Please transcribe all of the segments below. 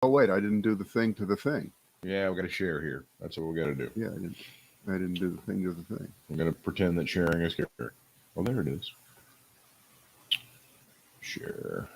oh wait, I didn't do the thing to the thing. Yeah, we got to share here. That's what we got to do. Yeah, I didn't do the thing to the thing. I'm going to pretend that sharing is here. Oh, there it is. Share.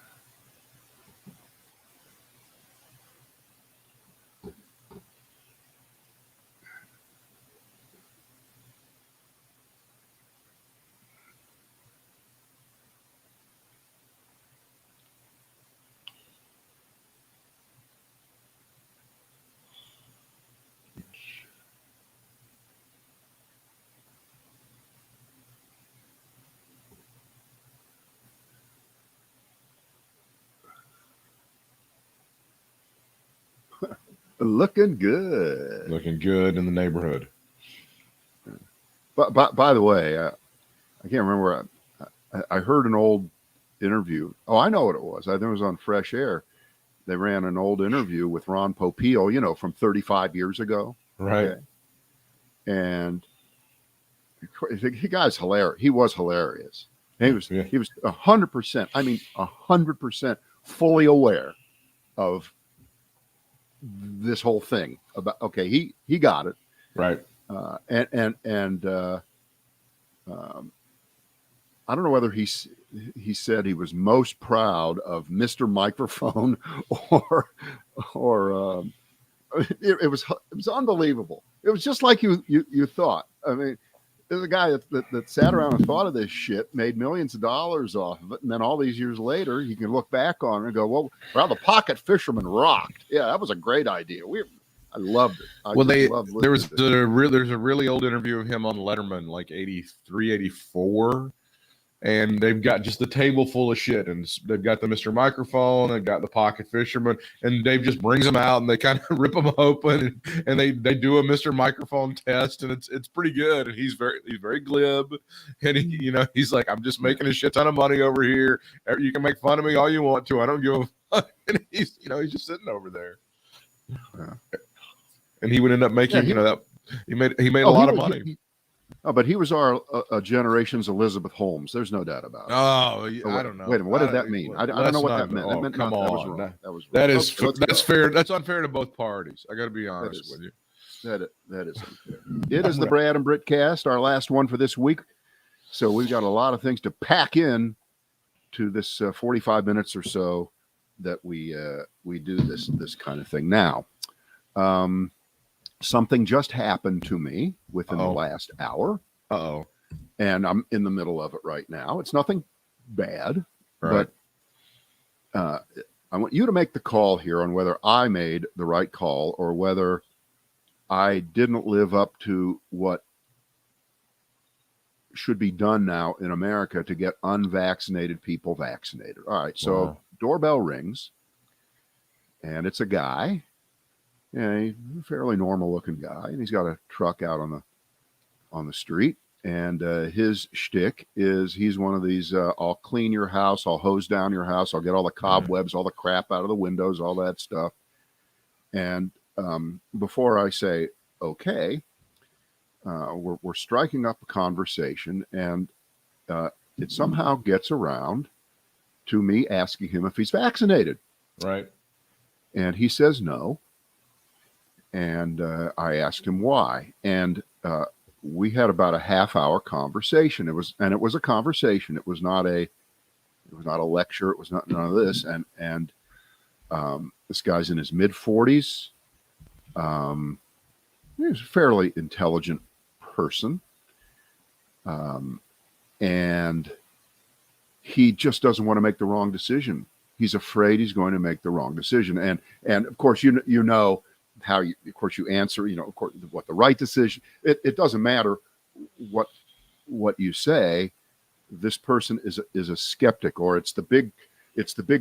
Looking good. Looking good in the neighborhood. But by the way, I can't remember. I heard an old interview. Oh, I know what it was. I think it was on Fresh Air. They ran an old interview with Ron Popeil, from 35 years ago. Right. Okay? And the guy's hilarious. He was hilarious. He was 100%. I mean, 100% fully aware of this whole thing about. Okay, he got it. Right. I don't know whether he said he was most proud of Mr. Microphone or it was unbelievable. It was just like you thought. I mean, there's a guy that sat around and thought of this shit, made millions of dollars off of it, and then all these years later, you can look back on it and go, well, the Pocket Fisherman rocked. Yeah, that was a great idea. I loved it. There's a really old interview of him on Letterman, like 83, 84. And they've got just the table full of shit, and they've got the Mr. Microphone, they've got the Pocket Fisherman, and Dave just brings them out and they kind of rip them open, and they do a Mr. Microphone test, and it's pretty good. And he's very glib, and he's like, I'm just making a shit ton of money over here. You can make fun of me all you want to. I don't give a fuck. And he's just sitting over there, and he would end up making he made a lot of money. But he was our generation's Elizabeth Holmes. There's no doubt about it. Oh, I don't know. Wait a minute. What did that mean? I don't know what that meant. That's fair. That's unfair to both parties. I got to be honest with you. That is unfair. It is the Brad and Britt cast, our last one for this week. So we've got a lot of things to pack in to this 45 minutes or so that we do this kind of thing. Now, something just happened to me within the last hour. And I'm in the middle of it right now. It's nothing bad, but I want you to make the call here on whether I made the right call or whether I didn't live up to what should be done now in America to get unvaccinated people vaccinated. All right. So doorbell rings and it's a guy. Yeah, he's a fairly normal-looking guy, and he's got a truck out on the street. And his shtick is he's one of these: I'll clean your house, I'll hose down your house, I'll get all the cobwebs, all the crap out of the windows, all that stuff. And before I say okay, we're striking up a conversation, and it somehow gets around to me asking him if he's vaccinated. Right. And he says no. And I asked him why, and we had about a half-hour conversation. It was a conversation. It was not a lecture. It was not none of this. And this guy's in his mid-40s. He's a fairly intelligent person, and he just doesn't want to make the wrong decision. He's afraid he's going to make the wrong decision, and of course you know. How you answer, of course, what the right decision. It doesn't matter what you say. This person is a skeptic, or it's the big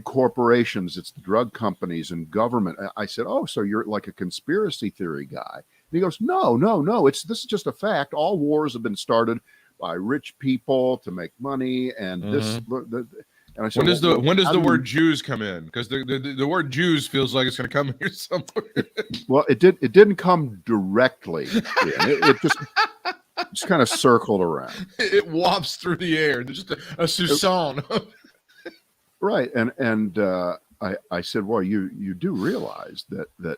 corporations, it's the drug companies and government. I said, oh, so you're like a conspiracy theory guy? And he goes, no. This is just a fact. All wars have been started by rich people to make money, and this. And I said, when does the word Jews come in? Because the word Jews feels like it's going to come here somewhere. Well, it didn't come directly. It just kind of circled around. It wafts through the air. There's just a soupçon. Right, and I said, well, you do realize that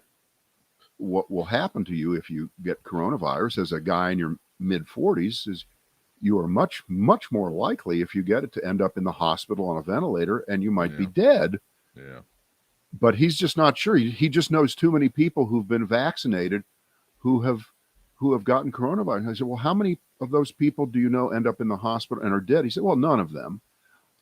what will happen to you if you get coronavirus as a guy in your mid 40s is you are much, much more likely if you get it to end up in the hospital on a ventilator and you might be dead. Yeah. But he's just not sure. He just knows too many people who've been vaccinated who have gotten coronavirus. I said, well, how many of those people do you know end up in the hospital and are dead? He said, well, none of them.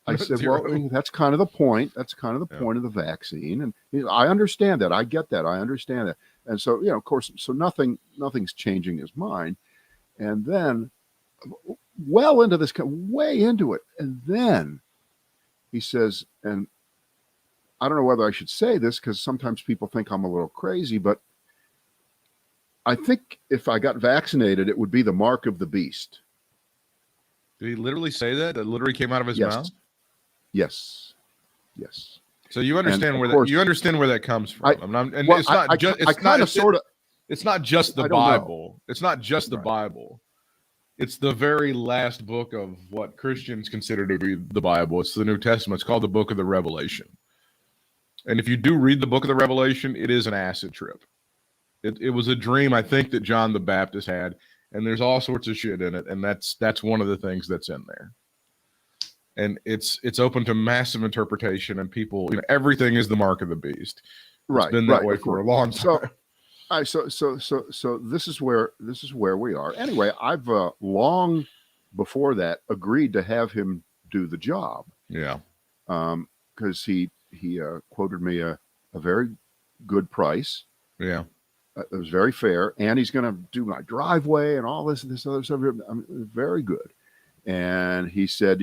I said, well, that's kind of the point. That's kind of the point of the vaccine. And I understand that. I get that. I understand that. And so, of course, so nothing's changing his mind. And then well into this, way into it. And then he says, and I don't know whether I should say this because sometimes people think I'm a little crazy, but I think if I got vaccinated, it would be the mark of the beast. Did he literally say that? That literally came out of his mouth? Yes. So you understand you understand where that comes from. It's not just the Bible. It's not just the Bible. It's the very last book of what Christians consider to be the Bible. It's the New Testament. It's called the Book of the Revelation. And if you do read the Book of the Revelation, it is an acid trip. It was a dream, I think, that John the Baptist had, and there's all sorts of shit in it, and that's one of the things that's in there. And it's open to massive interpretation, and people, everything is the mark of the beast. It's been that way for a long time. So this is where we are. Anyway, I've long before that agreed to have him do the job. Yeah. Because he quoted me a very good price. Yeah. It was very fair, and he's going to do my driveway and all this other stuff. Very good. And he said,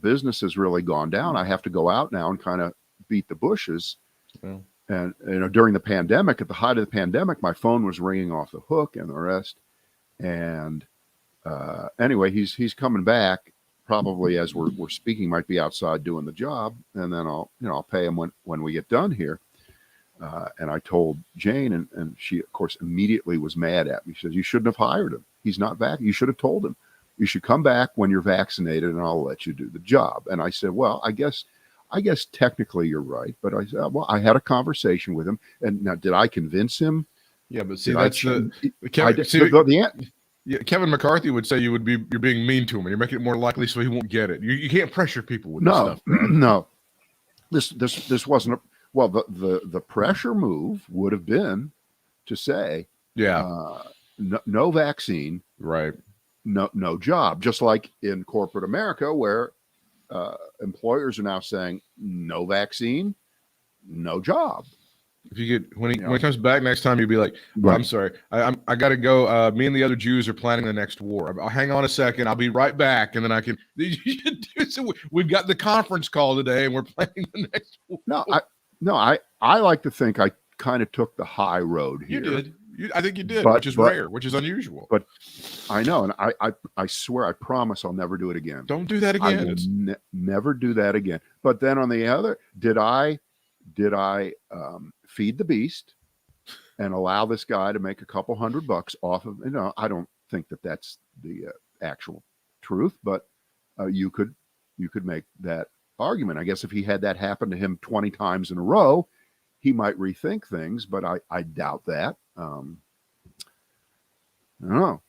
business has really gone down. I have to go out now and kind of beat the bushes. Yeah. And during the pandemic, at the height of the pandemic, my phone was ringing off the hook and the rest. And anyway, he's coming back probably as we're speaking. Might be outside doing the job, and then I'll pay him when we get done here. And I told Jane, and she, of course, immediately was mad at me. She says, you shouldn't have hired him. He's not back. You should have told him. You should come back when you're vaccinated, and I'll let you do the job. And I said, well, I guess technically you're right. But I said, well, I had a conversation with him. And now, did I convince him? Yeah, but see, Kevin McCarthy would say you're being mean to him, and you're making it more likely so he won't get it. You can't pressure people with this stuff. No. This wasn't well, the pressure move would have been to say, no vaccine, right? No job. Just like in corporate America, where employers are now saying no vaccine, no job. If you get when he comes back next time, you'll be like, well, I'm sorry, I got to go. Me and the other Jews are planning the next war. I'll hang on a second. I'll be right back, and then I can. We've got the conference call today, and we're planning the next war. I like to think I kind of took the high road here. You did. I think you did, which is rare, which is unusual. But I know, and I swear, I promise I'll never do it again. Don't do that again. I will never do that again. But then on the other, did I feed the beast and allow this guy to make a couple $100 off of? I don't think that's the actual truth, but you could make that argument. I guess if he had that happen to him 20 times in a row, he might rethink things, but I doubt that. I don't know.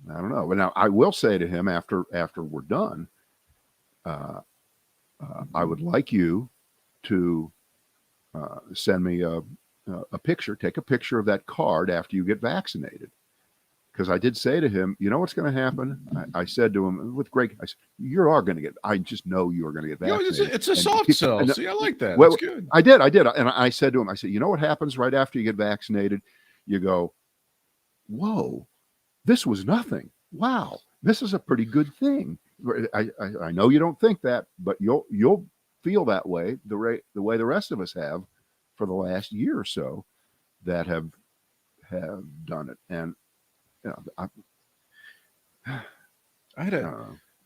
But now I will say to him after we're done, I would like you to send me a picture. Take a picture of that card after you get vaccinated. Because I did say to him, you know what's going to happen? I said to him with Greg, I said, you are going to get, I just know you are going to get vaccinated. It's a soft sell. See, I like that. That's good. I did. And I said to him, you know what happens right after you get vaccinated? You go, whoa, this was nothing. Wow, this is a pretty good thing. I know you don't think that, but you'll feel that way the way the rest of us have for the last year or so that have done it. And I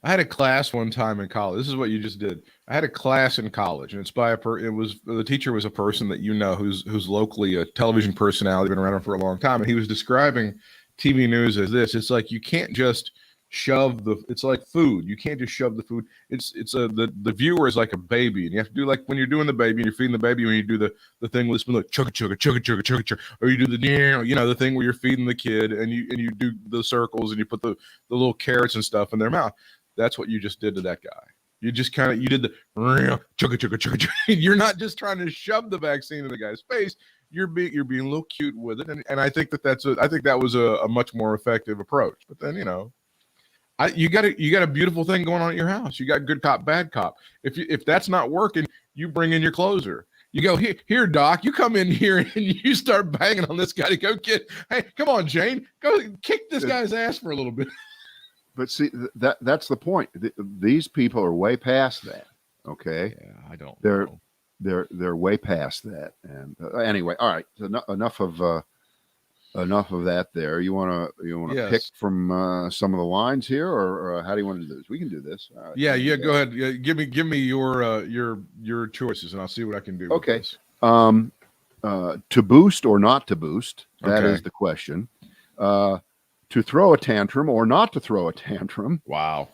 had a class one time in college. This is what you just did. I had a class in college, and it's by the teacher was a person that who's locally a television personality, been around for a long time, and he was describing TV news as this. It's like you can't just it's like food. You can't just shove the food. The viewer is like a baby, and you have to do like when you're doing the baby and you're feeding the baby, when you do the thing with the spoon, like chugga chugga chugga chugga chugga chugga, or you do the thing where you're feeding the kid and you do the circles and you put the little carrots and stuff in their mouth. That's what you just did to that guy. You just you did the chugga chugga chugga chugga. You're not just trying to shove the vaccine in the guy's face. You're being a little cute with it, and I think that was a much more effective approach. But then you got a beautiful thing going on at your house. You got good cop, bad cop. If that's not working, you bring in your closer. You go, here, Doc, you come in here and you start banging on this guy to go hey, come on, Jane, go kick this guy's ass for a little bit. But see, that's the point. These people are way past that. Okay. Yeah, I don't know. They're way past that. And anyway, all right. So enough of that. There, you want to pick from some of the lines here, or how do you want to do this? We can do this. Yeah. Go ahead. Yeah, give me your choices, and I'll see what I can do. Okay. To boost or not to boost? That is the question. To throw a tantrum or not to throw a tantrum? Wow.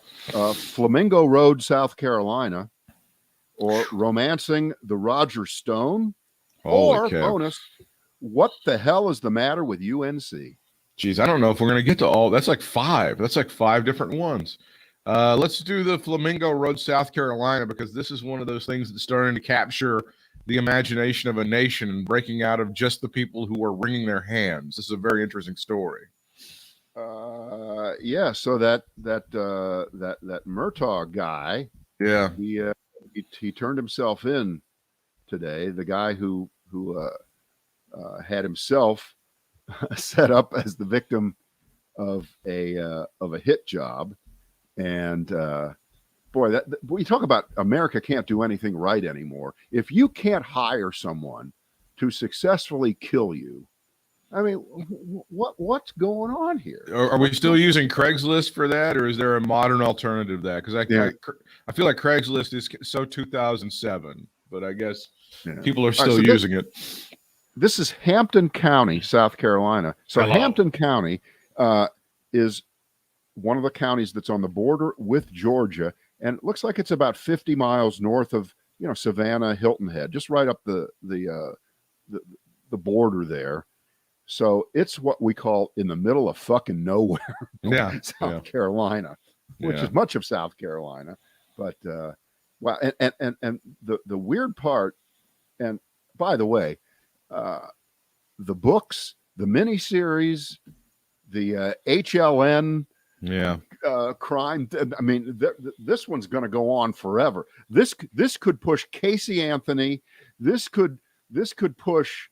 Flamingo Road, South Carolina, or romancing the Roger Stone, or bonus, what the hell is the matter with UNC? Geez, I don't know if we're going to get to all. That's like five. That's like five different ones. Let's do the Flamingo Road, South Carolina, because this is one of those things that's starting to capture the imagination of a nation and breaking out of just the people who are wringing their hands. This is a very interesting story. Yeah. So that Murdaugh guy, yeah, he turned himself in today. The guy who had himself set up as the victim of a hit job, and boy, you talk about America can't do anything right anymore. If you can't hire someone to successfully kill you, I mean, what's going on here? Are we still using Craigslist for that, or is there a modern alternative to that? Because I feel like Craigslist is so 2007, but I guess people are still using it. This is Hampton County, South Carolina. So Hampton County is one of the counties that's on the border with Georgia, and it looks like it's about 50 miles north of Savannah, Hilton Head, just right up the border there. So it's what we call in the middle of fucking nowhere, South Carolina, which is much of South Carolina. But wow, and the weird part, and by the way, the books, the miniseries, the HLN crime. I mean, this one's going to go on forever. This could push Casey Anthony. This could push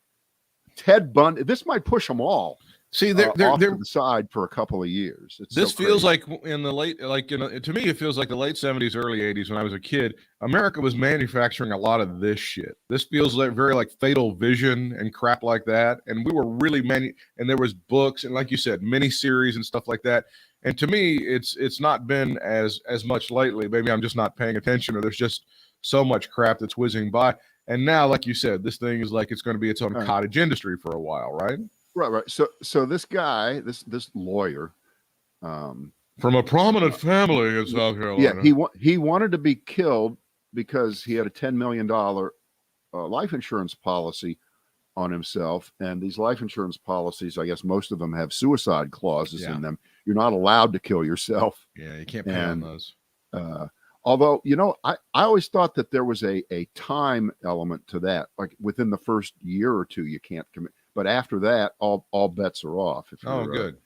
Ted Bundy. This might push them all. See, they're off to the side for a couple of years. This feels like in the late, to me, it feels like the late 70s, early 80s when I was a kid. America was manufacturing a lot of this shit. This feels like very like Fatal Vision and crap like that. And we were really and there was books and, like you said, miniseries and stuff like that. And to me, it's not been as much lately. Maybe I'm just not paying attention, or there's just so much crap that's whizzing by. And now, like you said, this thing is like it's going to be its own cottage industry for a while, right? Right. So this guy, this lawyer, from a prominent family in South Carolina, he wanted to be killed because he had a $10 million life insurance policy on himself, and these life insurance policies, I guess most of them have suicide clauses in them. You're not allowed to kill yourself. Yeah, you can't pay on those. Although, I always thought that there was a time element to that. Like within the first year or two, you can't commit. But after that, all bets are off. Good.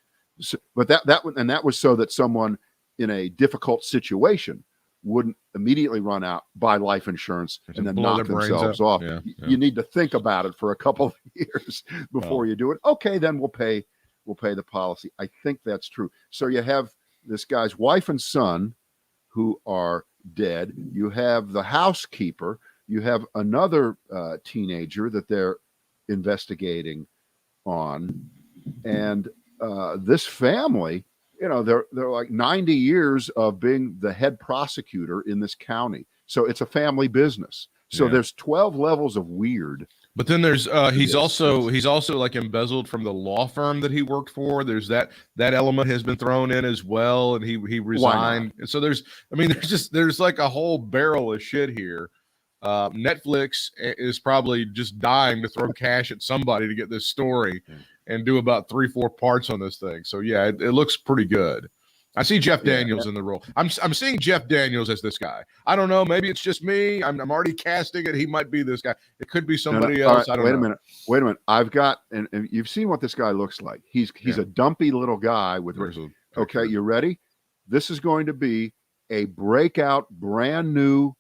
But that was so that someone in a difficult situation wouldn't immediately run out, buy life insurance, and then knock themselves off. Yeah, you need to think about it for a couple of years before you do it. Okay, then we'll pay the policy. I think that's true. So you have this guy's wife and son who are dead. You have the housekeeper. You have another teenager that they're investigating on, and this family, they're like 90 years of being the head prosecutor in this county. So it's a family business. So there's 12 levels of weird But then there's he's also like embezzled from the law firm that he worked for. There's that element has been thrown in as well, and he resigned. So there's like a whole barrel of shit here. Netflix is probably just dying to throw cash at somebody to get this story and do about 3-4 parts on this thing. So yeah, it looks pretty good. I see Jeff Daniels in the role. I'm seeing Jeff Daniels as this guy. I don't know. Maybe it's just me. I'm already casting it. He might be this guy. It could be somebody else. Right, I don't know. Wait a minute. I've got, and you've seen what this guy looks like. He's a dumpy little guy with. Okay, you ready? This is going to be a breakout, brand new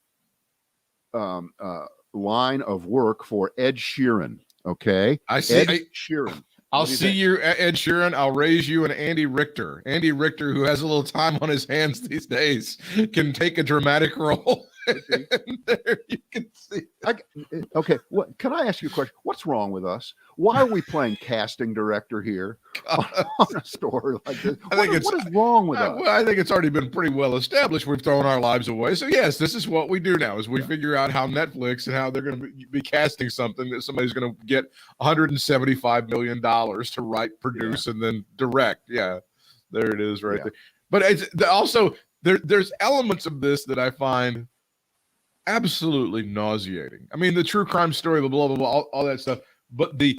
line of work for Ed Sheeran. Okay, I see Ed Sheeran. I'll see you, Ed Sheeran. I'll raise you an Andy Richter. Andy Richter, who has a little time on his hands these days, can take a dramatic role. There you can see. Okay, can I ask you a question? What's wrong with us? Why are we playing casting director here on a story like this? What is wrong with us? I think it's already been pretty well established. We've thrown our lives away. So yes, this is what we do now: is we figure out how Netflix and how they're going to be casting something that somebody's going to get $175 million to write, produce, and then direct. Yeah, there it is, right there. But it's also there's elements of this that I find absolutely nauseating. I mean, the true crime story, the blah blah blah, all that stuff. But the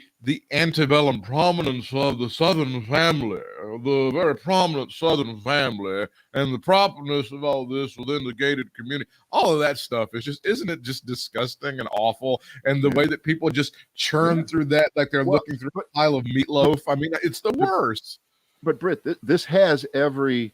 antebellum prominence of the Southern family, the very prominent Southern family, and the properness of all this within the gated community, all of that stuff is just, isn't it just disgusting and awful? And the way that people just churn through that like they're looking through a pile of meatloaf. I mean, it's the worst. But Britt, this has every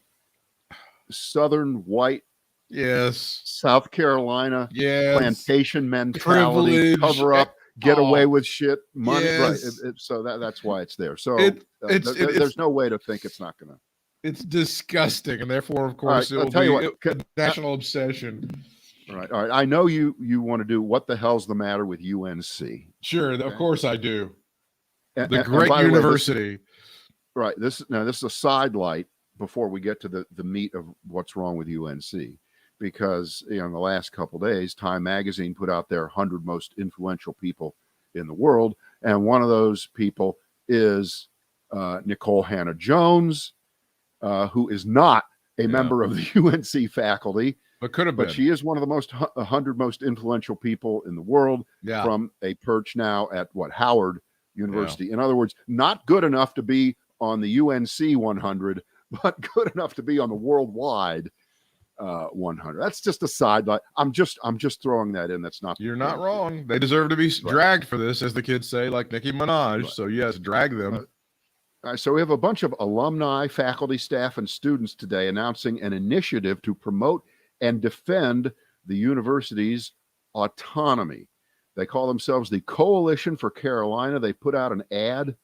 Southern white. Yes. South Carolina. Yes. Plantation mentality. Privilege. Cover up. Get away with shit. Money. Yes. Right. So that's why it's there. So there's no way to think it's not going to. It's disgusting. And therefore, of course, it will be a national obsession. All right. I know you want to do what the hell's the matter with UNC. Sure. Okay? Of course I do. The great university. Right. This is a side light before we get to the meat of what's wrong with UNC. Because in the last couple of days, Time Magazine put out their 100 most influential people in the world, and one of those people is Nicole Hannah-Jones, who is not a member of the UNC faculty, but could have been. But she is one of the 100 most influential people in the world from a perch now at Howard University. In other words, not good enough to be on the UNC 100, but good enough to be on the worldwide 100. That's just a sidelight. I'm just throwing that in. That's not. You're not wrong. They deserve to be dragged for this, as the kids say, like Nicki Minaj. So yes, drag them. So we have a bunch of alumni, faculty, staff, and students today announcing an initiative to promote and defend the university's autonomy. They call themselves the Coalition for Carolina. They put out an ad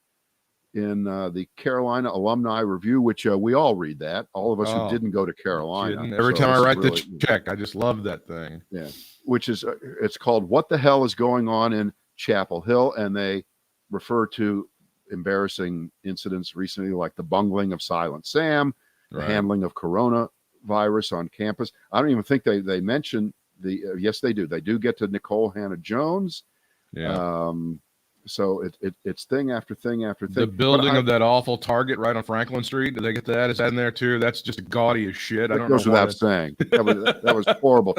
in the Carolina Alumni Review, which we all read that. All of us who didn't go to Carolina. Every time I write the check, I just love that thing. Yeah, which is it's called "What the Hell is Going On in Chapel Hill," and they refer to embarrassing incidents recently, like the bungling of Silent Sam, the handling of coronavirus on campus. I don't even think they mention the. Yes, they do. They do get to Nicole Hannah-Jones. Yeah. So it's thing after thing after thing. The building of that awful Target right on Franklin Street. Did they get that? Is that in there too? That's just gaudy as shit. I don't know. Goes without saying. That was horrible.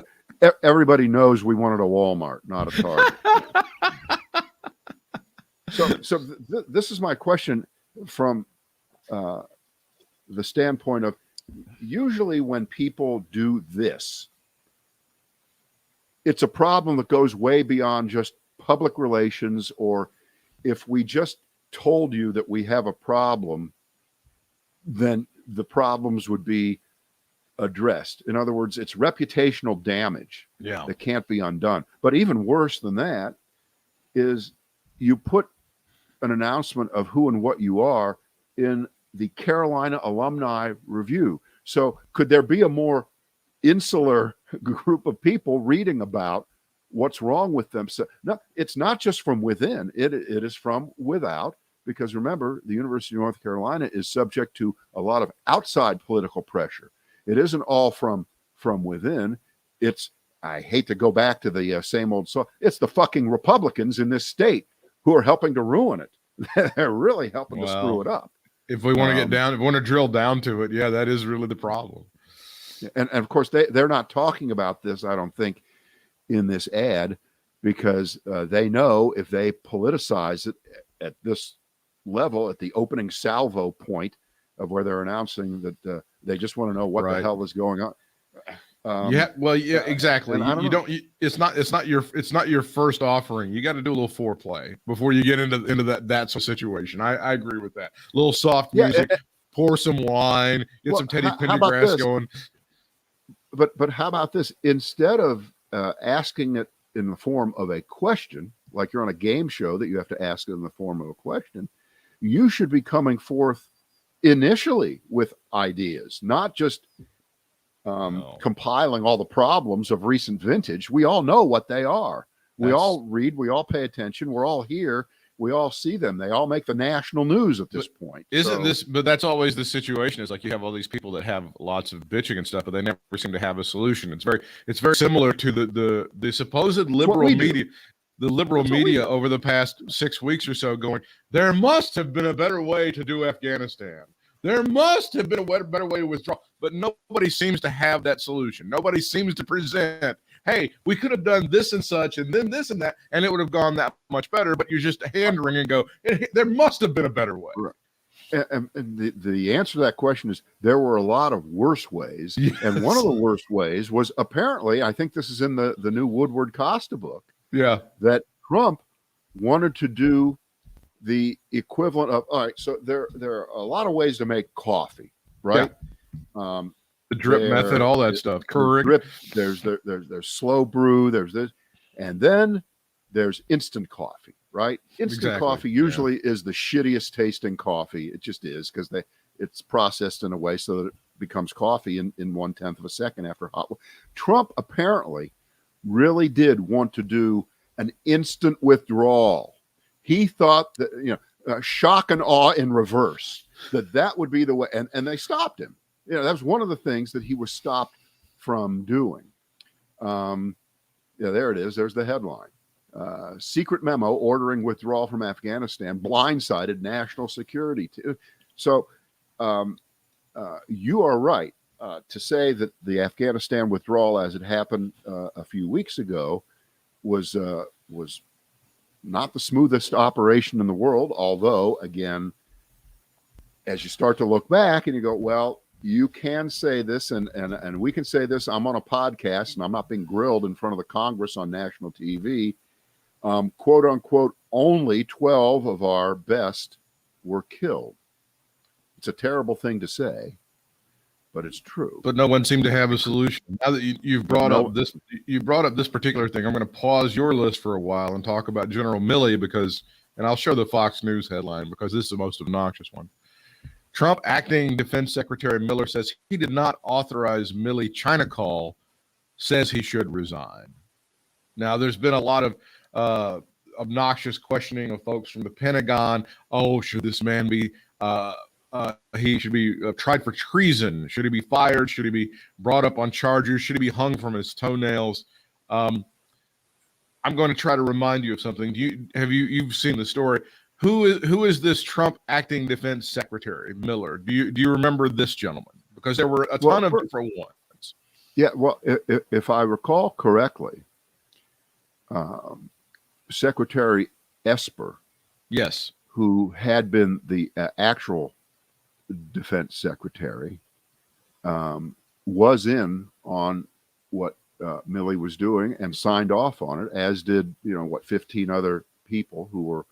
Everybody knows we wanted a Walmart, not a Target. So this is my question from the standpoint of usually when people do this, it's a problem that goes way beyond just public relations, or if we just told you that we have a problem, then the problems would be addressed. In other words, it's reputational damage that can't be undone. But even worse than that is you put an announcement of who and what you are in the Carolina Alumni Review. So could there be a more insular group of people reading about what's wrong with them? So no, it's not just from within, it is from without, because remember, the University of North Carolina is subject to a lot of outside political pressure. It isn't all from within. It's, I hate to go back to the same old song, it's the fucking Republicans in this state who are helping to ruin it. They're really helping to screw it up. If we want to get down, if we want to drill down to it, yeah, that is really the problem. And of course, they're not talking about this, I don't think, in this ad, because they know if they politicize it at this level, at the opening salvo point of where they're announcing that they just want to know what the hell is going on. Exactly. It's not your first offering. You got to do a little foreplay before you get into that sort of situation. I agree with that. A little soft music, pour some wine, get some Teddy Pendergrass going. But how about this? Instead of asking it in the form of a question, like you're on a game show that you have to ask it in the form of a question, you should be coming forth initially with ideas, not just compiling all the problems of recent vintage. We all know what they are. We all read, we all pay attention, we're all here, we all see them. They all make the national news at this point. But that's always the situation. Is like you have all these people that have lots of bitching and stuff, but they never seem to have a solution. It's very similar to the supposed liberal media. The liberal media over the past 6 weeks or so going, there must have been a better way to do Afghanistan. There must have been a better way to withdraw. But nobody seems to have that solution. Nobody seems to present, hey, we could have done this and such and then this and that, and it would have gone that much better. But you're just hand-wringing and go, there must have been a better way. Right. And the answer to that question is there were a lot of worse ways. Yes. And one of the worst ways was apparently, I think this is in the new Woodward Costa book, that Trump wanted to do the equivalent of, all right, so there are a lot of ways to make coffee, right? Yeah. The drip method, all that stuff. Correct. Drip, there's slow brew, there's this, and then there's instant coffee, right? Instant coffee usually is the shittiest tasting coffee. It just is, because it's processed in a way so that it becomes coffee in 1/10 of a second after hot. Trump apparently really did want to do an instant withdrawal. He thought that, shock and awe in reverse, that would be the way. And they stopped him. That was one of the things that he was stopped from doing. There it is. There's the headline. Secret memo ordering withdrawal from Afghanistan blindsided national security. So you are right to say that the Afghanistan withdrawal, as it happened a few weeks ago, was not the smoothest operation in the world. Although, again, as you start to look back and you go, well, you can say this and we can say this. I'm on a podcast and I'm not being grilled in front of the Congress on national TV. Quote unquote, only 12 of our best were killed. It's a terrible thing to say, but it's true. But no one seemed to have a solution. Now that you've brought up this particular thing, I'm going to pause your list for a while and talk about General Milley and I'll show the Fox News headline because this is the most obnoxious one. Trump acting Defense Secretary Miller says he did not authorize Milley China call, says he should resign. Now, there's been a lot of obnoxious questioning of folks from the Pentagon. Oh, should this man be he should be tried for treason? Should he be fired? Should he be brought up on charges? Should he be hung from his toenails? I'm going to try to remind you of something. You've seen the story? Who is this Trump acting Defense Secretary Miller? Do you remember this gentleman? Because there were a ton of different ones. Yeah, well, if I recall correctly, Secretary Esper, yes, who had been the actual defense secretary, was in on what Milley was doing and signed off on it, as did 15 other people who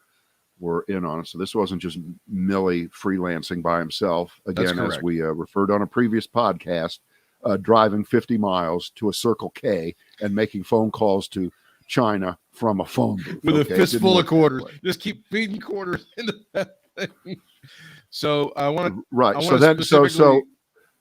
were in on it. So this wasn't just Milley freelancing by himself. Again, as we referred on a previous podcast, driving 50 miles to a Circle K and making phone calls to China from a phone booth. With a fistful of quarters. Just keep feeding quarters into that thing. So I want to... Right.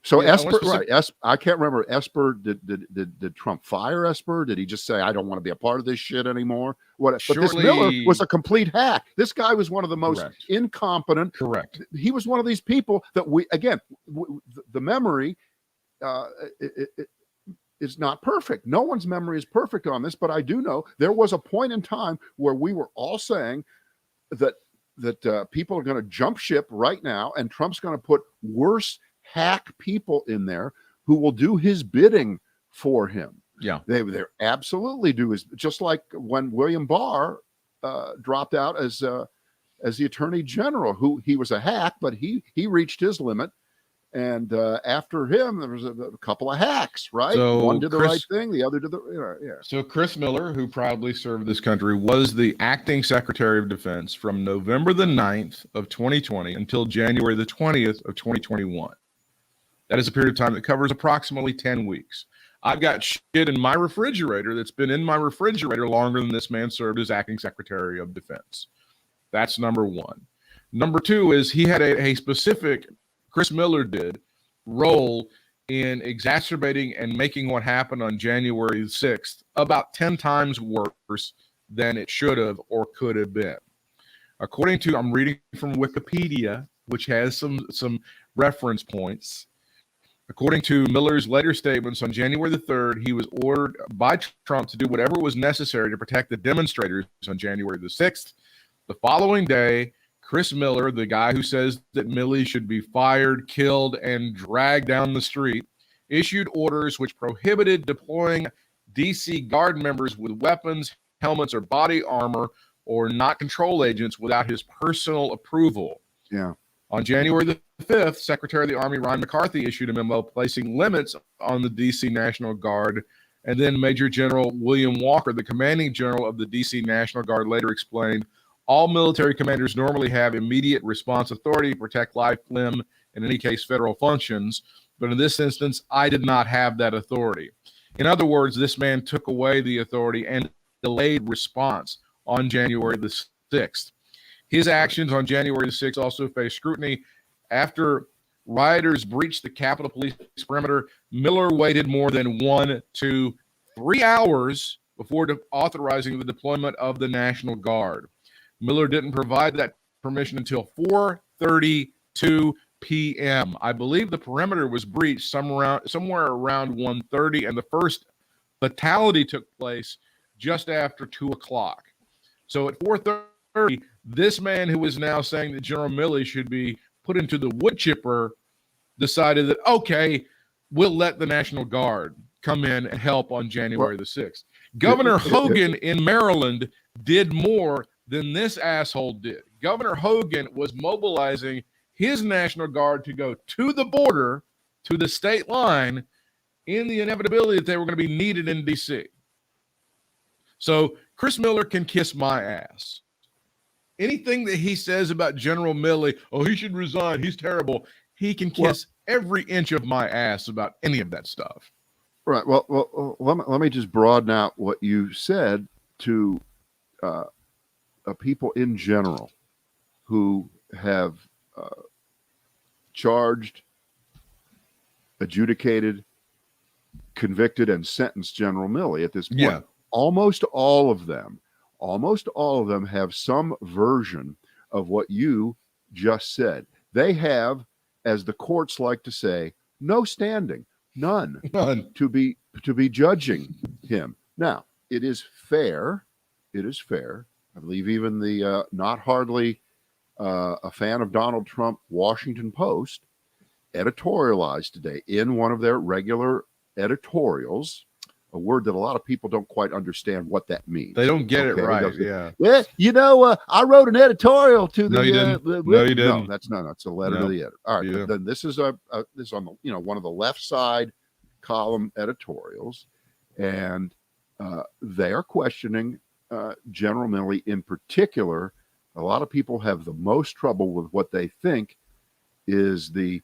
So Esper, right? I can't remember. Esper, did Trump fire Esper? Did he just say, I don't want to be a part of this shit anime? But this Miller was a complete hack. This guy was one of the most incompetent. Correct. He was one of these people that the memory is not perfect. No one's memory is perfect on this, but I do know there was a point in time where we were all saying that people are going to jump ship right now, and Trump's going to put worse hack people in there who will do his bidding for him. Yeah, they absolutely do. Is just like when William Barr dropped out as the attorney general, who he was a hack, but he reached his limit. And after him, there was a couple of hacks, right? So one did the right thing, the other did the yeah. So Chris Miller, who proudly served this country, was the acting Secretary of Defense from November the 9th of 2020 until January the 20th of 2021. That is a period of time that covers approximately 10 weeks. I've got shit in my refrigerator that's been in my refrigerator longer than this man served as acting Secretary of Defense. That's number one. Number two is he had a specific, Chris Miller did, role in exacerbating and making what happened on January 6th about 10 times worse than it should have or could have been. According to, I'm reading from Wikipedia, which has some reference points. According to Miller's later statements, on January the 3rd, he was ordered by Trump to do whatever was necessary to protect the demonstrators on January the 6th. The following day, Chris Miller, the guy who says that Milley should be fired, killed, and dragged down the street, issued orders which prohibited deploying DC Guard members with weapons, helmets, or body armor, or not control agents without his personal approval. Yeah. On January the 5th, Secretary of the Army Ryan McCarthy issued a memo placing limits on the DC National Guard, and then Major General William Walker, the commanding general of the DC National Guard, later explained, all military commanders normally have immediate response authority to protect life, limb, in any case, federal functions, but in this instance, I did not have that authority. In other words, this man took away the authority and delayed response on January the 6th. His actions on January the 6th also faced scrutiny. After rioters breached the Capitol Police perimeter, Miller waited more than 1 to 3 hours before authorizing the deployment of the National Guard. Miller didn't provide that permission until 4:32 p.m. I believe the perimeter was breached somewhere around 1:30, and the first fatality took place just after 2 o'clock. So at 4:30, this man who is now saying that General Milley should be put into the wood chipper decided that, okay, we'll let the National Guard come in and help on January the 6th. Governor Hogan in Maryland did more than this asshole did. Governor Hogan was mobilizing his National Guard to go to the border, to the state line, in the inevitability that they were going to be needed in D.C. So Chris Miller can kiss my ass. Anything that he says about General Milley, oh, he should resign, he's terrible, he can kiss every inch of my ass about any of that stuff. Right. Well, let me just broaden out what you said to people in general who have charged, adjudicated, convicted, and sentenced General Milley at this point. Yeah. Almost all of them have some version of what you just said. They have, as the courts like to say, no standing, none to be judging him. Now, it is fair. I believe even the not hardly a fan of Donald Trump Washington Post editorialized today in one of their regular editorials, a word that a lot of people don't quite understand what that means. They don't get it right. Yeah. Yeah. I wrote an editorial to the. No, you didn't. No, you didn't. No, that's not. It's a letter to the editor. All right. Yeah. Then this is on the one of the left side column editorials, and they are questioning General Milley in particular. A lot of people have the most trouble with what they think is the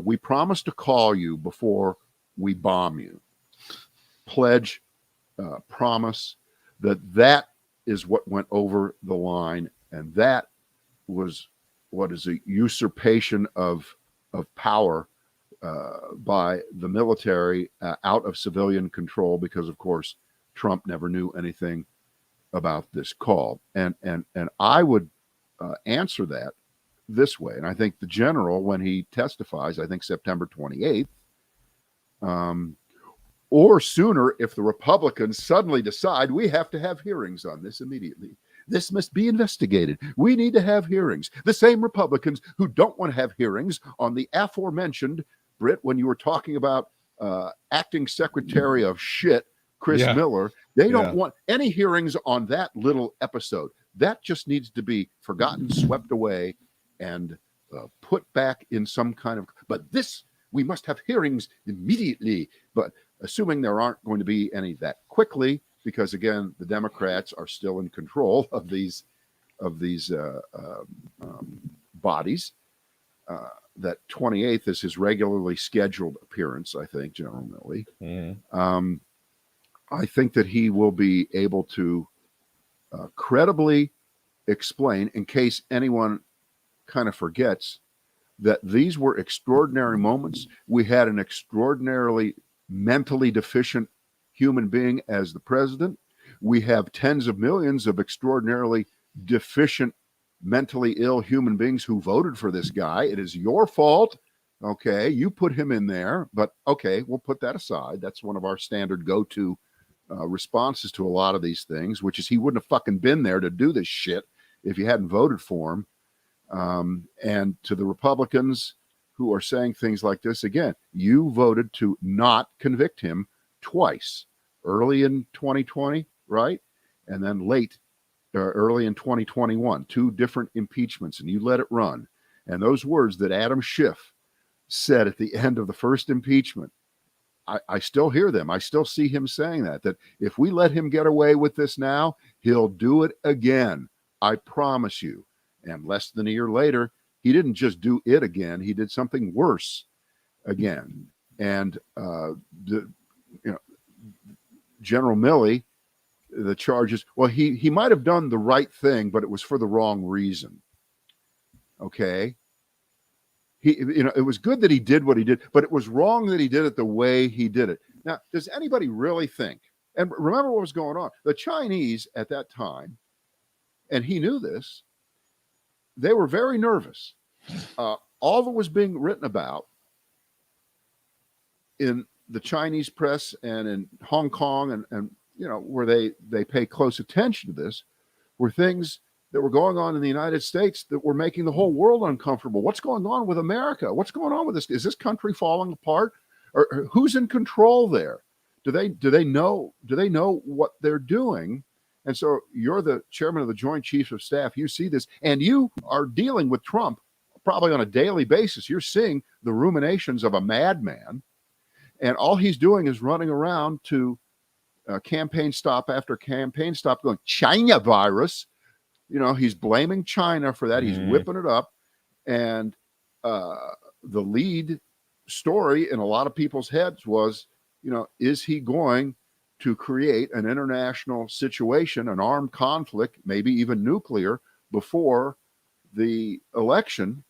we promise to call you before we bomb you. Pledge, promise that is what went over the line, and that was what is a usurpation of power by the military out of civilian control, because of course Trump never knew anything about this call, and I would answer that this way, and I think the general, when he testifies, I think September 28th, or sooner, if the Republicans suddenly decide we have to have hearings on this immediately, This must be investigated. We need to have hearings. The same Republicans who don't want to have hearings on the aforementioned, Britt, when you were talking about acting secretary of shit, Chris Miller, they don't want any hearings on that little episode. That just needs to be forgotten, swept away, and put back in some kind of, but this, we must have hearings immediately. But assuming there aren't going to be any that quickly, because again, the Democrats are still in control of these bodies. That 28th is his regularly scheduled appearance, I think, General Milley. Mm-hmm. I think that he will be able to credibly explain, in case anyone kind of forgets, that these were extraordinary moments. We had an extraordinarily mentally deficient human being as the president. We have tens of millions of extraordinarily deficient, mentally ill human beings who voted for this guy. It is your fault. Okay, you put him in there, but okay, we'll put that aside. That's one of our standard go-to responses to a lot of these things, which is he wouldn't have fucking been there to do this shit if you hadn't voted for him. And to the Republicans who are saying things like this, again, you voted to not convict him twice, early in 2020, right? And then early in 2021, 2 different impeachments, and you let it run. And those words that Adam Schiff said at the end of the first impeachment, I still hear them. I still see him saying that if we let him get away with this now, he'll do it again. I promise you. And less than a year later, he didn't just do it again. He did something worse again. And, General Milley, the charges, well, he might have done the right thing, but it was for the wrong reason. Okay. It was good that he did what he did, but it was wrong that he did it the way he did it. Now, does anybody really think, and remember what was going on? The Chinese at that time, and he knew this, they were very nervous. All that was being written about in the Chinese press and in Hong Kong and where they pay close attention to this, were things that were going on in the United States that were making the whole world uncomfortable. What's going on with America? What's going on with this? Is this country falling apart? Or who's in control there? Do they know what they're doing? And so you're the chairman of the Joint Chiefs of Staff. You see this, and you are dealing with Trump probably on a daily basis. You're seeing the ruminations of a madman, and all he's doing is running around to campaign stop after campaign stop going, China virus. He's blaming China for that. He's whipping it up. And the lead story in a lot of people's heads was, is he going to create an international situation, an armed conflict, maybe even nuclear, before the election,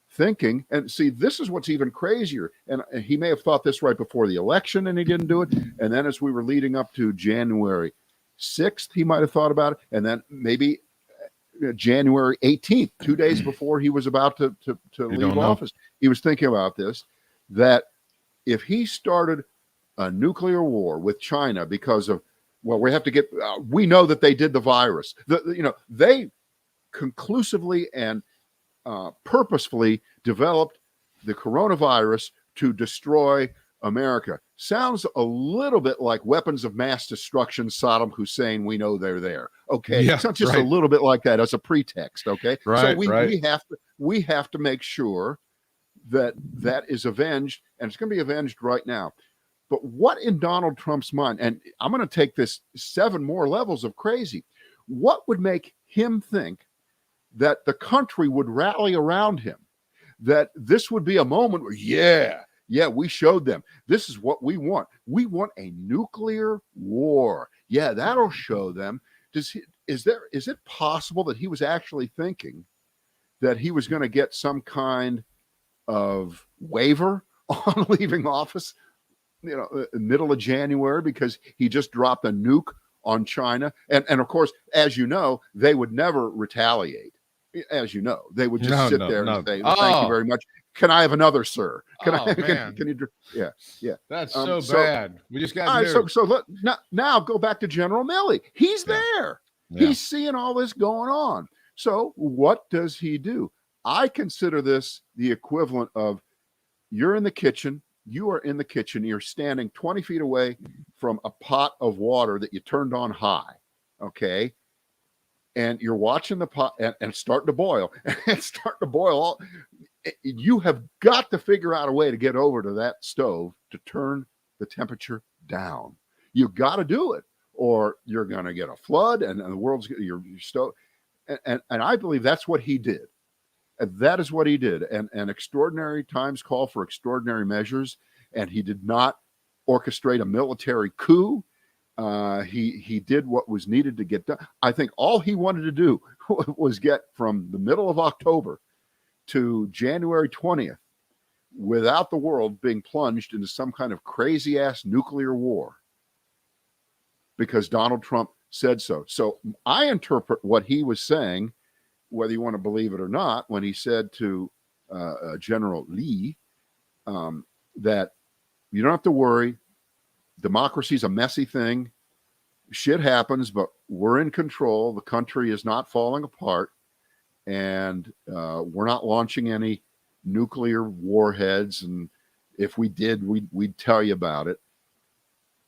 thinking, and see, this is what's even crazier. And he may have thought this right before the election and he didn't do it. And then as we were leading up to January 6th, he might have thought about it. And then maybe January 18th, 2 days before he was about to leave office, he was thinking about this, that if he started a nuclear war with China because of, well, we have to get, we know that they did the virus. They conclusively and purposefully developed the coronavirus to destroy America. Sounds a little bit like weapons of mass destruction, Saddam Hussein. We know they're there. Okay, yeah, it's not just a little bit like that as a pretext. Okay, right, so we have to make sure that is avenged, and it's going to be avenged right now. But what in Donald Trump's mind, and I'm going to take this 7 more levels of crazy, what would make him think that the country would rally around him, that this would be a moment where, yeah, we showed them. This is what we want. We want a nuclear war. Yeah, that'll show them. Is it possible that he was actually thinking that he was going to get some kind of waiver on leaving office, middle of January, because he just dropped a nuke on China? And of course, as you know, they would never retaliate. As you know, they would just sit there and say, thank you very much. Can I have another, sir? Can you? Yeah. That's so bad. We just got so now go back to General Milley. He's there. Yeah. He's seeing all this going on. So what does he do? I consider this the equivalent of you're in the kitchen. You are in the kitchen. You're standing 20 feet away from a pot of water that you turned on high. Okay. And you're watching the pot and it's starting to boil. It's starting to boil. You have got to figure out a way to get over to that stove to turn the temperature down. You got to do it, or you're going to get a flood and the world's your stove. And I believe that's what he did. And that is what he did. And extraordinary times call for extraordinary measures. And he did not orchestrate a military coup. He did what was needed to get done. I think all he wanted to do was get from the middle of October to January 20th without the world being plunged into some kind of crazy ass nuclear war because Donald Trump said so. So I interpret what he was saying, whether you want to believe it or not, when he said to General Lee that you don't have to worry. Democracy is a messy thing. Shit happens, but we're in control. The country is not falling apart. And we're not launching any nuclear warheads. And if we did, we'd tell you about it.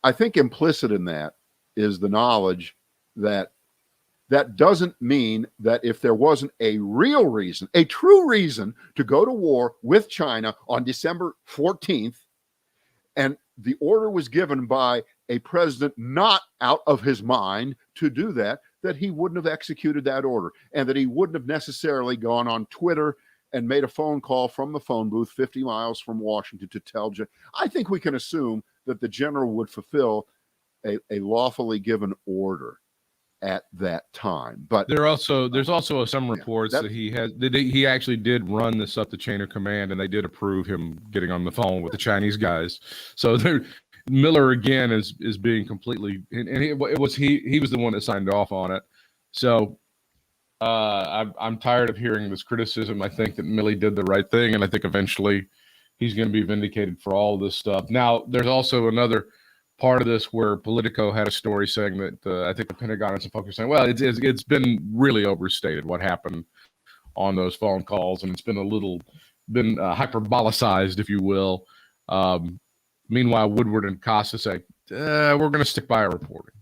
I think implicit in that is the knowledge that that doesn't mean that if there wasn't a real reason, a true reason to go to war with China on December 14th, and the order was given by a president not out of his mind to do that, that he wouldn't have executed that order and that he wouldn't have necessarily gone on Twitter and made a phone call from the phone booth 50 miles from Washington to tell. I think we can assume that the general would fulfill a lawfully given order at that time. But there's also some reports that he actually did run this up the chain of command, and they did approve him getting on the phone with the Chinese guys. So Miller again is being completely, and he was the one that signed off on it. So I'm tired of hearing this criticism. I think that Milley did the right thing, and I think eventually he's going to be vindicated for all of this stuff. Now, there's also another part of this where Politico had a story saying that I think the Pentagon and some folks are saying, well, it's been really overstated what happened on those phone calls, and it's been hyperbolicized, if you will. Meanwhile, Woodward and Costa say, we're going to stick by our reporting.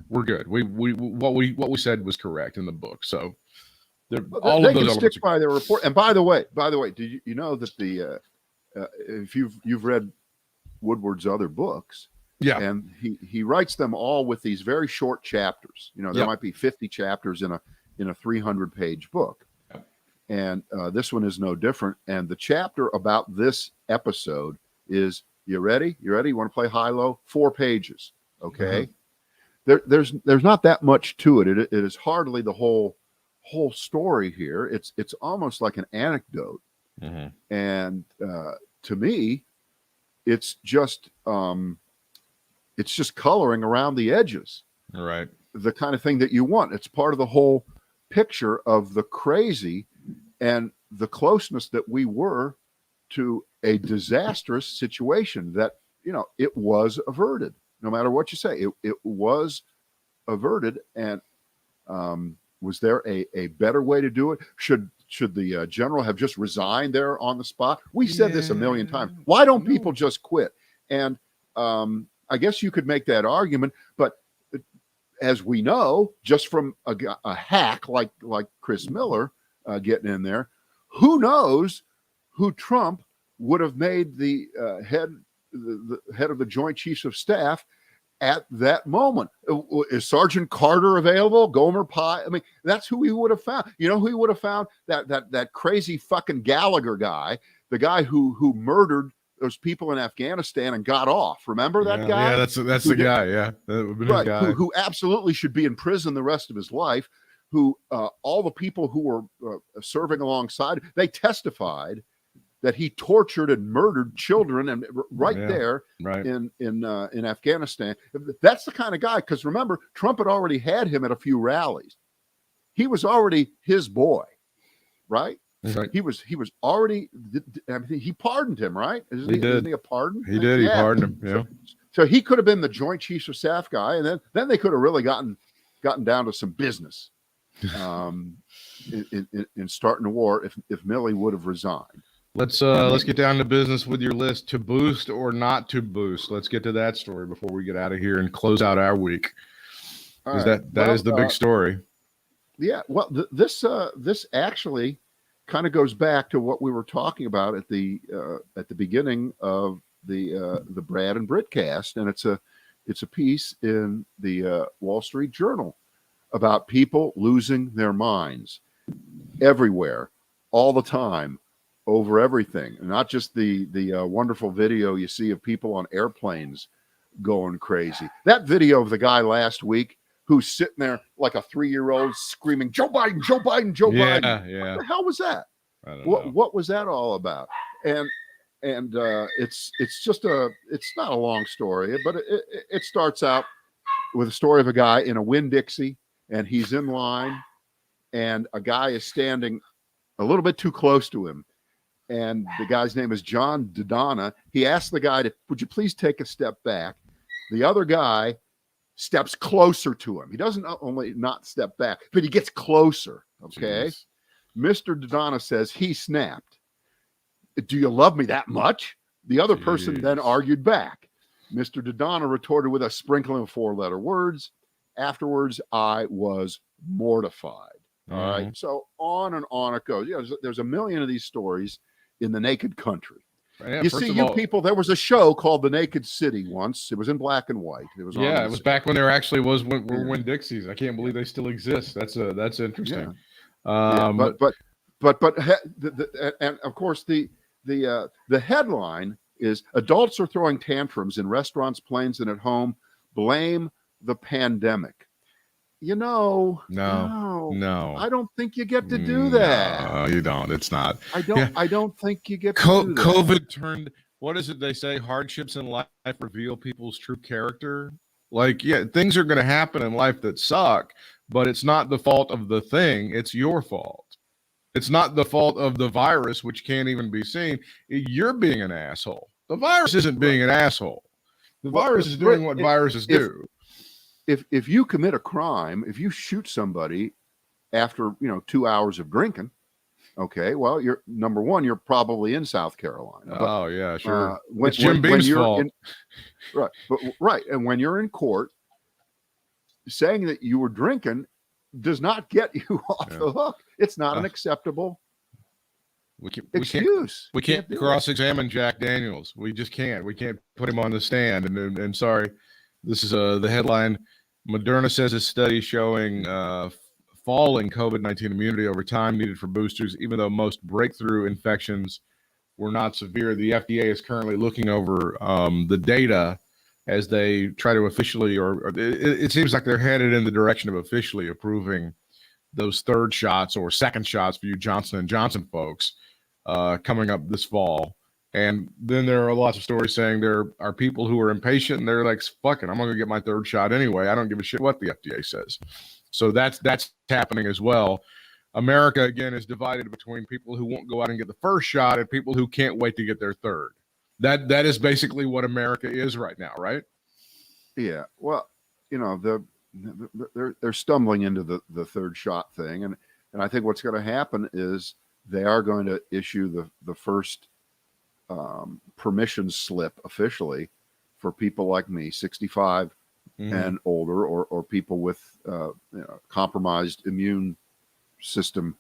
We're good. What we said was correct in the book. So all they of those can stick by their report. And by the way, do you know that if you've read Woodward's other books, yeah, and he writes them all with these very short chapters. You know, there might be 50 chapters in a 300-page book, and this one is no different. And the chapter about this episode is, you ready? You want to play high-low? 4 pages. Okay. Mm-hmm. There's not that much to it. It is hardly the whole story here. It's almost like an anecdote. Mm-hmm. And to me, it's just coloring around the edges. Right. The kind of thing that you want. It's part of the whole picture of the crazy and the closeness that we were to a disastrous situation that, it was averted. No matter what you say, it was averted. And was there a better way to do it? Should the general have just resigned there on the spot? We said this a million times. Why don't people just quit? And I guess you could make that argument, but as we know, just from a hack like Chris Miller getting in there, who knows who Trump would have made the head of the Joint Chiefs of Staff at that moment. Is Sergeant Carter available? Gomer Pye? I mean, that's who he would have found. You know who he would have found? That crazy fucking Gallagher guy, the guy who murdered those people in Afghanistan and got off. Remember that guy? Yeah, that's the guy. Yeah, that would be right. Guy. Who absolutely should be in prison the rest of his life. Who all the people who were serving alongside, they testified that he tortured and murdered children, and there in Afghanistan. That's the kind of guy. Because remember, Trump had already had him at a few rallies. He was already his boy, right? Right. He was already. I mean, he pardoned him, right? Isn't he a pardon? He did. He pardoned him. Yeah. So he could have been the Joint Chiefs of Staff guy, and then they could have really gotten gotten down to some business in starting a war if Milley would have resigned. Let's get down to business with your list. To boost or not to boost. Let's get to that story before we get out of here and close out our week. Because that is the big story. Yeah. Well, this actually kind of goes back to what we were talking about at the beginning of the Brad and Britt cast, and it's a piece in the Wall Street Journal about people losing their minds everywhere, all the time, over everything. And not just the wonderful video you see of people on airplanes going crazy. That video of the guy last week who's sitting there like a 3-year-old screaming, "Joe Biden, Joe Biden, Joe Biden." Yeah. What the hell was that? I don't know. What was that all about? And it's not a long story, but it starts out with a story of a guy in a Winn-Dixie, and he's in line, and a guy is standing a little bit too close to him. And the guy's name is John Dodonna. He asked the guy would you please take a step back? The other guy steps closer to him. He doesn't only not step back, but he gets closer. Okay. Jeez. Mr. Dodonna says he snapped. "Do you love me that much?" The other person then argued back. Mr. Dodonna retorted with a sprinkling of 4-letter words. "Afterwards, I was mortified." All right. So on and on it goes. There's a million of these stories in the naked country. Yeah, you see, people, there was a show called The Naked City once. It was in black and white. It was it was back when there actually was Winn-Dixies. I can't believe they still exist. That's interesting. Yeah. And of course the headline is "Adults are throwing tantrums in restaurants, planes, and at home. Blame the pandemic." No. I don't think you get to do that. No, you don't. It's not. I don't think you get to do that. COVID turned, what is it they say? Hardships in life reveal people's true character. Like, things are going to happen in life that suck, but it's not the fault of the thing. It's your fault. It's not the fault of the virus, which can't even be seen. You're being an asshole. The virus isn't being an asshole. The virus is doing what viruses do. If you commit a crime, if you shoot somebody after 2 hours of drinking, okay, well, you're number one, you're probably in South Carolina. Oh yeah, sure. It's Jim Beam's fault. Right, and when you're in court, saying that you were drinking does not get you off the hook. It's not an acceptable excuse. We can't cross-examine Jack Daniels. We just can't. We can't put him on the stand. And sorry, this is the headline. Moderna says a study showing falling COVID-19 immunity over time needed for boosters, even though most breakthrough infections were not severe. The FDA is currently looking over the data as they try to officially, or it seems like they're headed in the direction of officially approving those third shots or second shots for you Johnson & Johnson folks coming up this fall. And then there are lots of stories saying there are people who are impatient and they're like, "Fuck it, I'm going to get my third shot anyway. I don't give a shit what the FDA says." So that's happening as well. America, again, is divided between people who won't go out and get the first shot and people who can't wait to get their third. That is basically what America is right now, right? Yeah. Well, they're stumbling into the third shot thing, and I think what's going to happen is they are going to issue the first permission slip officially for people like me, 65 and older, or people with compromised immune system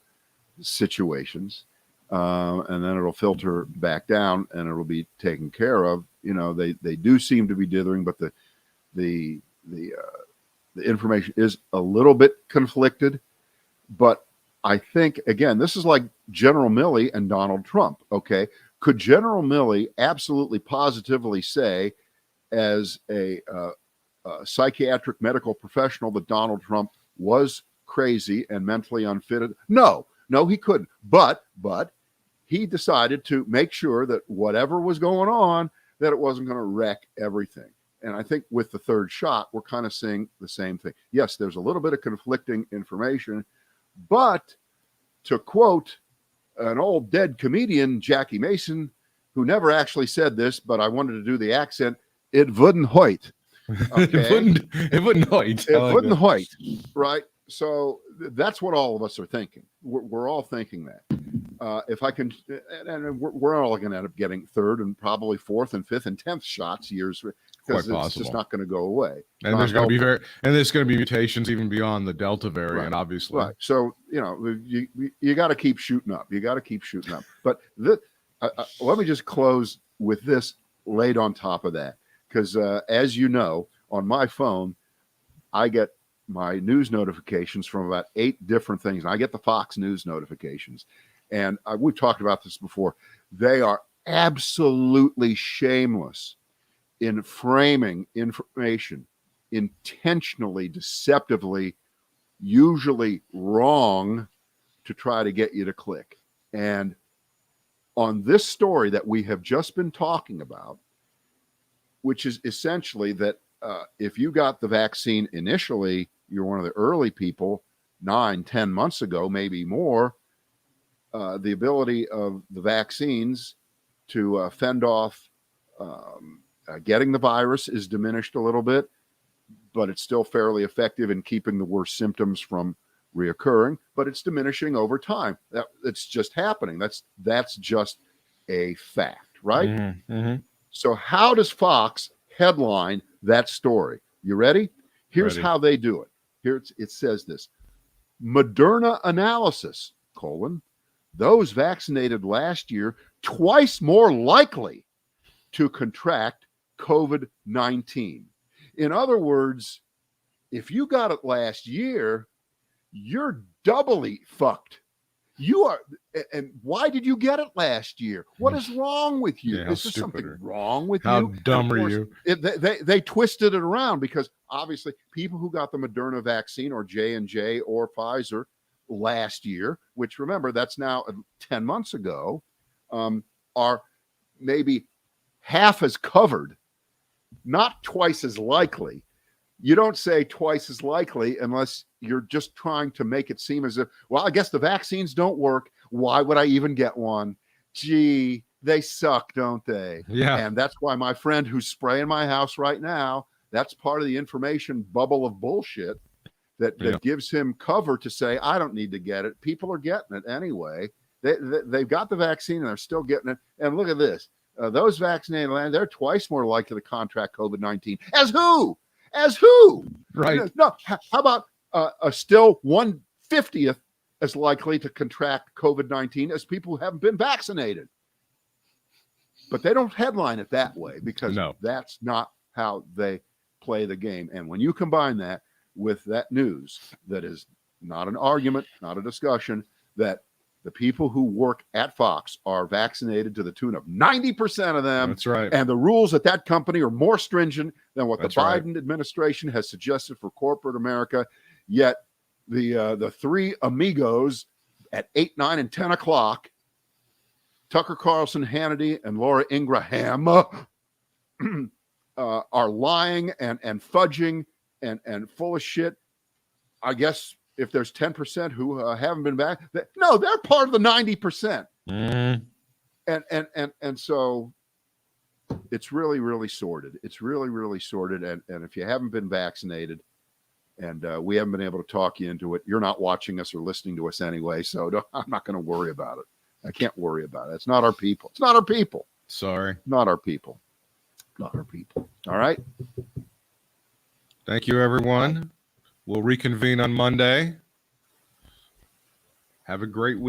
situations, and then it'll filter back down and it'll be taken care of. They do seem to be dithering, but the information is a little bit conflicted. But I think, again, this is like General Milley and Donald Trump. Okay, could General Milley absolutely positively say, as a psychiatric medical professional, that Donald Trump was crazy and mentally unfitted? No, he couldn't. But he decided to make sure that whatever was going on, that it wasn't going to wreck everything. And I think with the third shot, we're kind of seeing the same thing. Yes, there's a little bit of conflicting information, but to quote an old dead comedian, Jackie Mason, who never actually said this, but I wanted to do the accent, "It wouldn't hoit." Okay. It wouldn't hoit. It wouldn't hoit, right? So that's what all of us are thinking. We're all thinking that. If I can, and we're all going to end up getting third and probably fourth and fifth and 10th shots years because it's just not going to go away. And there's going to be mutations even beyond the Delta variant, obviously. Right. So, you got to keep shooting up. You got to keep shooting up. But let me just close with this laid on top of that. Because as you know, on my phone, I get my news notifications from about 8 different things. And I get the Fox News notifications. And we've talked about this before. They are absolutely shameless in framing information intentionally, deceptively, usually wrong, to try to get you to click. And on this story that we have just been talking about, which is essentially that if you got the vaccine initially, you're one of the early people 9-10 months ago, maybe more, the ability of the vaccines to fend off getting the virus is diminished a little bit, but it's still fairly effective in keeping the worst symptoms from reoccurring, but it's diminishing over time. It's just happening. That's just a fact, right? Mm-hmm. Mm-hmm. So how does Fox headline that story? You ready? Here's how they do it. Here it says this: Moderna analysis, those vaccinated last year twice more likely to contract COVID-19. In other words, if you got it last year, you're doubly fucked. You are. And why did you get it last year? What is wrong with you? Yeah, is there something wrong with how you? How dumb are you? They twisted it around because obviously people who got the Moderna vaccine or J&J or Pfizer last year, which remember, that's now 10 months ago, are maybe half as covered, not twice as likely. You don't say twice as likely unless you're just trying to make it seem as if, well, I guess the vaccines don't work. Why would I even get one? Gee, they suck, don't they? Yeah. And that's why my friend who's spraying my house right now, that's part of the information bubble of bullshit that gives him cover to say, I don't need to get it. People are getting it anyway. They've got the vaccine and they're still getting it. And look at this. Those vaccinated land, they're twice more likely to contract COVID-19. As who? As who? Right. No, how about still 1/50th as likely to contract COVID-19 as people who haven't been vaccinated? But they don't headline it that way because that's not how they play the game. And when you combine that with that news that is not an argument, not a discussion, that the people who work at Fox are vaccinated to the tune of 90% of them. That's right. And the rules at that company are more stringent than what the Biden administration has suggested for corporate America. Yet the three amigos at 8, 9, and 10 o'clock, Tucker Carlson, Hannity, and Laura Ingraham, are lying and fudging and full of shit. I guess if there's 10% who haven't been back, no, they're part of the 90%. Mm. And so it's really, really sordid. It's really, really sordid. And if you haven't been vaccinated and we haven't been able to talk you into it, you're not watching us or listening to us anyway. So I'm not going to worry about it. I can't worry about it. It's not our people. It's not our people. Sorry. Not our people. Not our people. All right. Thank you, everyone. We'll reconvene on Monday. Have a great week.